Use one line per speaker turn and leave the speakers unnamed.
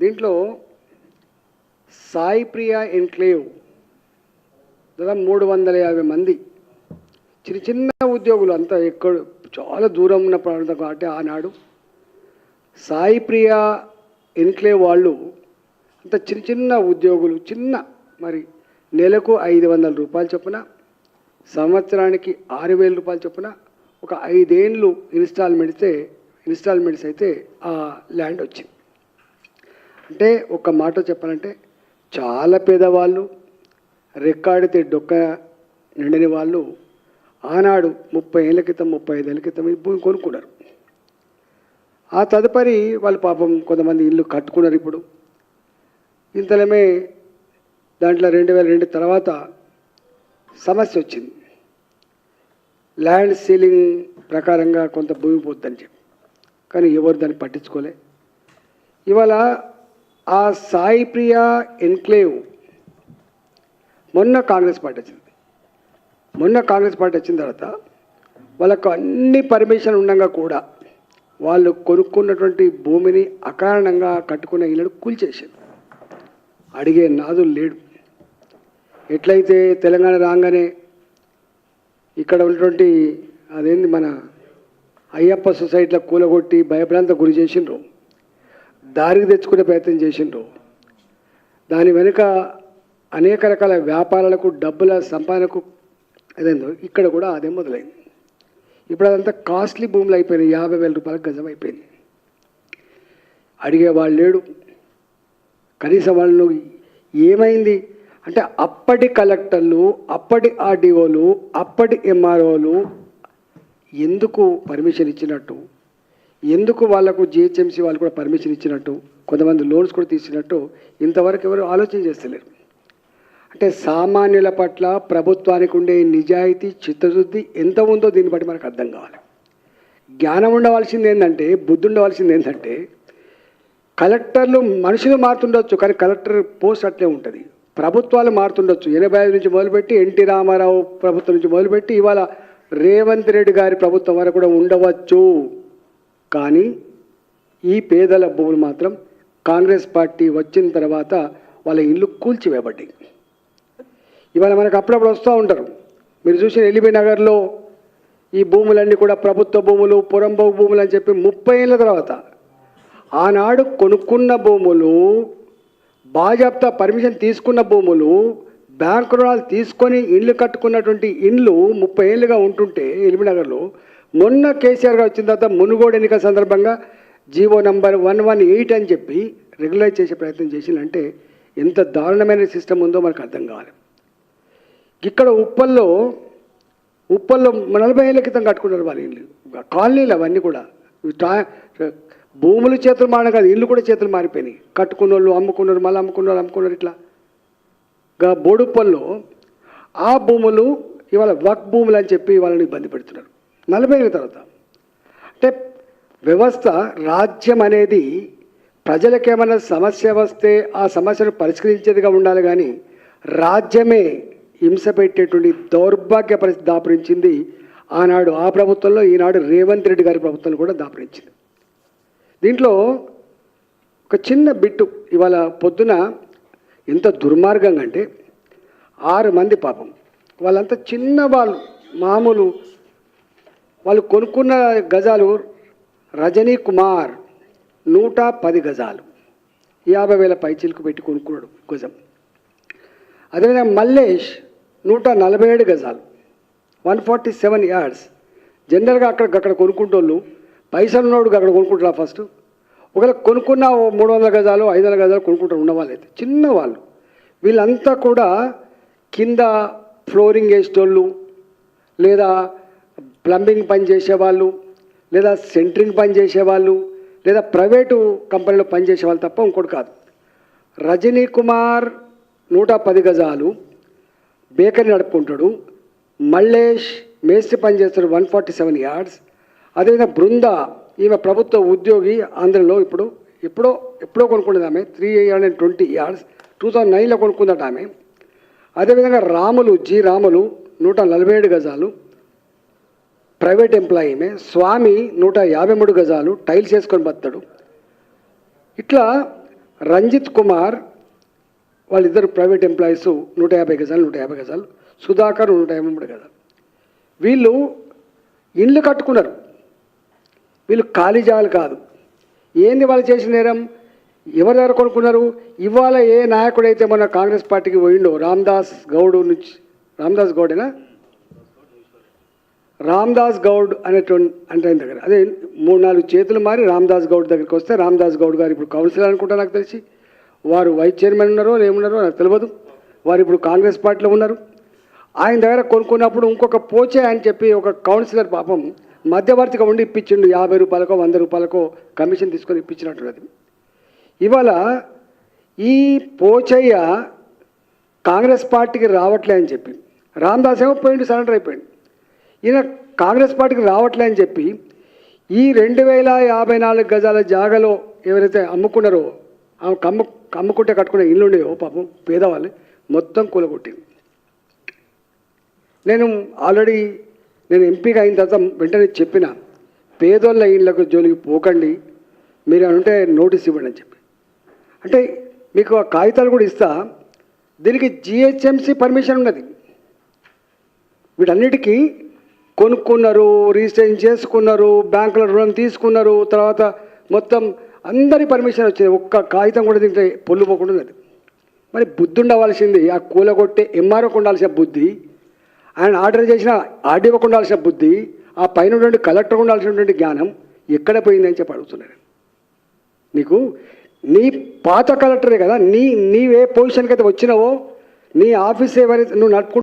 దీంట్లో సాయి ప్రియ ఎన్క్లేవ్ దాదాపు 350 మంది చిన్న చిన్న ఉద్యోగులు, అంతా ఎక్కడ చాలా దూరం ఉన్న ప్రాంతం కాబట్టి ఆనాడు సాయి ప్రియ ఎన్క్లేవ్ వాళ్ళు అంత చిన్న చిన్న ఉద్యోగులు, చిన్న మరి నెలకు 500 రూపాయలు చొప్పున, సంవత్సరానికి 6000 రూపాయలు చొప్పున, ఒక 5 ఏళ్ళు ఇన్స్టాల్మెంట్స్ అయితే ఆ ల్యాండ్ వచ్చింది. అంటే ఒక మాట చెప్పాలంటే చాలా పేదవాళ్ళు, రెక్కాడితే డొక్క నిండని వాళ్ళు ఆనాడు 30 ఏళ్ళ క్రితం 35 ఏళ్ళ క్రితం ఈ భూమి కొనుక్కున్నారు. ఆ తదుపరి వాళ్ళు పాపం కొంతమంది ఇల్లు కట్టుకున్నారు. ఇప్పుడు ఇంతలోమే దాంట్లో 2002 తర్వాత సమస్య వచ్చింది. ల్యాండ్ సీలింగ్ ప్రకారంగా కొంత భూమి పోద్దని చెప్పి, కానీ ఎవరు దాన్ని పట్టించుకోలే. ఇవాళ ఆ సాయి ప్రియ ఎన్క్లేవ్ మొన్న కాంగ్రెస్ పార్టీ వచ్చిన తర్వాత వాళ్ళకు అన్ని పర్మిషన్ ఉండగా కూడా వాళ్ళు కొనుక్కున్నటువంటి భూమిని అకారణంగా కట్టుకున్న ఇళ్ళను కూల్చేసారు. అడిగే నాదులు లేడు. ఎట్లయితే తెలంగాణ రాగానే ఇక్కడ ఉన్నటువంటి అదేంది మన అయ్యప్ప సొసైటీలో కూలగొట్టి భయభ్రాంత గురి చేసిండ్రు, దారికి తెచ్చుకునే ప్రయత్నం చేసిండ్రు. దాని వెనుక అనేక రకాల వ్యాపారాలకు, డబ్బుల సంపాదనకు అదేందో ఇక్కడ కూడా అదే మొదలైంది. ఇప్పుడు అదంతా కాస్ట్లీ భూములు అయిపోయినాయి. 50,000 రూపాయలకు గజం అయిపోయింది. అడిగేవాళ్ళు లేడు. కనీసం వాళ్ళు ఏమైంది అంటే అప్పటి కలెక్టర్లు, అప్పటి ఆర్డీఓలు, అప్పటి ఎంఆర్ఓలు ఎందుకు పర్మిషన్ ఇచ్చినట్టు, ఎందుకు వాళ్లకు జిహెచ్ఎంసీ వాళ్ళు కూడా పర్మిషన్ ఇచ్చినట్టు, కొంతమంది లోన్స్ కూడా తీసినట్టు ఇంతవరకు ఎవరు ఆలోచన చేస్తలేరు. అంటే సామాన్యుల పట్ల ప్రభుత్వానికి ఉండే నిజాయితీ, చిత్తశుద్ధి ఎంత ఉందో దీన్ని బట్టి మనకు అర్థం కావాలి. జ్ఞానం ఉండవలసింది ఏంటంటే, బుద్ధి ఉండవలసింది ఏంటంటే, కలెక్టర్లు మనుషులు మారుతుండొచ్చు కానీ కలెక్టర్ పోస్ట్ అట్లే ఉంటుంది. ప్రభుత్వాలు మారుతుండొచ్చు. 85 నుంచి మొదలుపెట్టి ఎన్టీ రామారావు ప్రభుత్వం నుంచి మొదలుపెట్టి ఇవాళ రేవంత్ రెడ్డి గారి ప్రభుత్వం వరకు కూడా ఉండవచ్చు. కానీ ఈ పేదల భూములు మాత్రం కాంగ్రెస్ పార్టీ వచ్చిన తర్వాత వాళ్ళ ఇల్లు కూల్చివేయబడ్డాయి. ఇవాళ మనకు అప్పుడప్పుడు వస్తూ ఉంటారు. మీరు చూసిన ఎల్బీ నగర్లో ఈ భూములన్నీ కూడా ప్రభుత్వ భూములు, పురంబోగు భూములు అని చెప్పి 30 ఏళ్ళ తర్వాత ఆనాడు కొనుక్కున్న భూములు, బాజాప్తా పర్మిషన్ తీసుకున్న భూములు, బ్యాంకు రుణాలు తీసుకొని ఇండ్లు కట్టుకున్నటువంటి ఇండ్లు 30 ఏళ్ళుగా ఉంటుంటే ఎల్బీ నగర్లో మొన్న కేసీఆర్ గారు వచ్చిన తర్వాత మునుగోడు ఎన్నికల సందర్భంగా జీవో నంబర్ 118 అని చెప్పి రెగ్యులైజ్ చేసే ప్రయత్నం చేసిందంటే ఎంత దారుణమైన సిస్టమ్ ఉందో మనకు అర్థం కావాలి. ఇక్కడ ఉప్పల్లో 40 ఏళ్ళ క్రితం కట్టుకున్నారు వాళ్ళ ఇల్లు, కాలనీలు అవన్నీ కూడా. భూములు చేతులు మారడం కాదు, ఇల్లు కూడా చేతులు మారిపోయినాయి. కట్టుకున్న వాళ్ళు అమ్ముకున్నారు, మళ్ళీ అమ్ముకున్నారు. ఇట్లా బోడుప్పల్లో ఆ భూములు ఇవాళ వక్ భూములు అని చెప్పి వాళ్ళని ఇబ్బంది పెడుతున్నారు 40 ఏళ్ళ తర్వాత. అంటే వ్యవస్థ, రాజ్యం అనేది ప్రజలకు ఏమైనా సమస్య వస్తే ఆ సమస్యను పరిష్కరించేదిగా ఉండాలి. కానీ రాజ్యమే హింస పెట్టేటువంటి దౌర్భాగ్య పరిస్థితి దాపురించింది ఆనాడు ఆ ప్రభుత్వంలో, ఈనాడు రేవంత్ రెడ్డి గారి ప్రభుత్వంలో కూడా దాపురించింది. దీంట్లో ఒక చిన్న బిట్టు ఇవాళ పొద్దున ఎంత దుర్మార్గంగా అంటే 6 మంది పాపం, వాళ్ళంతా చిన్న వాళ్ళు, మామూలు వాళ్ళు కొనుక్కున్న గజాలు రజనీ కుమార్ 110 గజాలు 50,000 పైచీలకు పెట్టి కొనుక్కున్నాడు గజం. అదేవిధంగా మల్లేష్ 147 గజాలు 147 యార్డ్స్. జనరల్గా అక్కడ కొనుక్కుంటోళ్ళు పైసలు ఉన్నోడు అక్కడ కొనుక్కుంటారా ఫస్ట్. ఒకవేళ కొనుక్కున్న 300 గజాలు 500 గజాలు కొనుక్కుంటారు ఉన్నవాళ్ళు అయితే, చిన్నవాళ్ళు. వీళ్ళంతా కూడా కింద ఫ్లోరింగ్ వేసేటోళ్ళు, లేదా ప్లంబింగ్ పని చేసేవాళ్ళు, లేదా సెంట్రింగ్ పని చేసేవాళ్ళు, లేదా ప్రైవేటు కంపెనీలో పనిచేసే వాళ్ళు తప్ప ఇంకోటి కాదు. రజనీ కుమార్ 110 గజాలు బేకరీ నడుపుకుంటాడు. మల్లేష్ మేస్త్రి పని చేస్తాడు 147 యార్డ్స్. అదేవిధంగా బృంద, ఈమె ప్రభుత్వ ఉద్యోగి, ఆంధ్రలో ఎప్పుడో కొనుక్కున్నది ఆమె 320 యార్డ్స్, 2009లో కొనుక్కుందట ఆమె. అదేవిధంగా రాములు 147 గజాలు ప్రైవేట్ ఎంప్లాయీమే. స్వామి 153 గజాలు టైల్స్ వేసుకొని బతాడు. ఇట్లా రంజిత్ కుమార్ వాళ్ళిద్దరు ప్రైవేట్ ఎంప్లాయీస్ 150 గజాలు 150 గజాలు, సుధాకర్ 153 గజాలు. వీళ్ళు ఇండ్లు కట్టుకున్నారు, వీళ్ళు ఖాళీ జాగాలు కాదు. ఏంది వాళ్ళు చేసిన నేరం? ఎవరి దగ్గర కొనుక్కున్నారు? ఇవాళ ఏ నాయకుడైతే మన కాంగ్రెస్ పార్టీకి పోయిండో రామ్దాస్ గౌడ్ నుంచి, రామ్దాస్ గౌడేనా, రామ్దాస్ గౌడ్ అనేటువంటి అంటే ఆయన దగ్గర అదే 3-4 చేతులు మారి రామ్దాస్ గౌడ్ దగ్గరికి వస్తే, రామ్దాస్ గౌడ్ గారు ఇప్పుడు కౌన్సిలర్ అనుకుంటా నాకు తెలిసి, వారు వైస్ చైర్మన్ ఉన్నారో ఏమున్నారో నాకు తెలియదు, వారు ఇప్పుడు కాంగ్రెస్ పార్టీలో ఉన్నారు. ఆయన దగ్గర కొనుక్కున్నప్పుడు ఇంకొక పోచే అని చెప్పి ఒక కౌన్సిలర్ పాపం మధ్యవర్తిగా ఉండి ఇప్పించిండు, 50 రూపాయలకో 100 రూపాయలకో కమిషన్ తీసుకొని ఇప్పించినట్టున్నది. ఇవాళ ఈ పోచయ్య కాంగ్రెస్ పార్టీకి రావట్లే అని చెప్పి, రామ్దాస్ ఏమో పోయిండు, సరెండర్ అయిపోయింది. ఈయన కాంగ్రెస్ పార్టీకి రావట్లే అని చెప్పి ఈ 2054 గజాల జాగాలో ఎవరైతే అమ్ముకున్నారో, అమ్ముకుంటే కట్టుకునే ఇల్లు ఉండేవో పాపం పేదవాళ్ళు మొత్తం కూలగొట్టింది. నేను ఆల్రెడీ ఎంపీగా అయిన తర్వాత వెంటనే చెప్పిన, పేదోళ్ళ ఇళ్ళకు జోలికి పోకండి, మీరు అంటే నోటీస్ ఇవ్వండి అని చెప్పి. అంటే మీకు ఆ కాగితాలు కూడా ఇస్తా, దీనికి జిహెచ్ఎంసీ పర్మిషన్ ఉన్నది. వీటన్నిటికీ కొనుక్కున్నారు, రిజిస్ట్రేషన్ చేసుకున్నారు, బ్యాంకులో రుణం తీసుకున్నారు, తర్వాత మొత్తం అందరి పర్మిషన్ వచ్చింది. ఒక్క కాగితం కూడా దీంట్లో పొల్లు పోకుండా ఉన్నది. మరి బుద్ధి ఉండవలసింది ఆ కూలగొట్టే ఎంఆర్ఓకి ఉండాల్సిన బుద్ధి, ఆయన ఆర్డర్ చేసిన ఆర్డీఓకి ఉండాల్సిన బుద్ధి, ఆ పైన ఉన్నటువంటి కలెక్టర్ ఉండాల్సినటువంటి జ్ఞానం ఎక్కడ పోయిందని చెప్పి అడుగుతున్నారు. నీకు నీ పాత కలెక్టరే కదా, నీవే పొజిషన్కి అయితే వచ్చినావో, నీ ఆఫీస్ ఎవరైతే నువ్వు నడుపుకుంటూ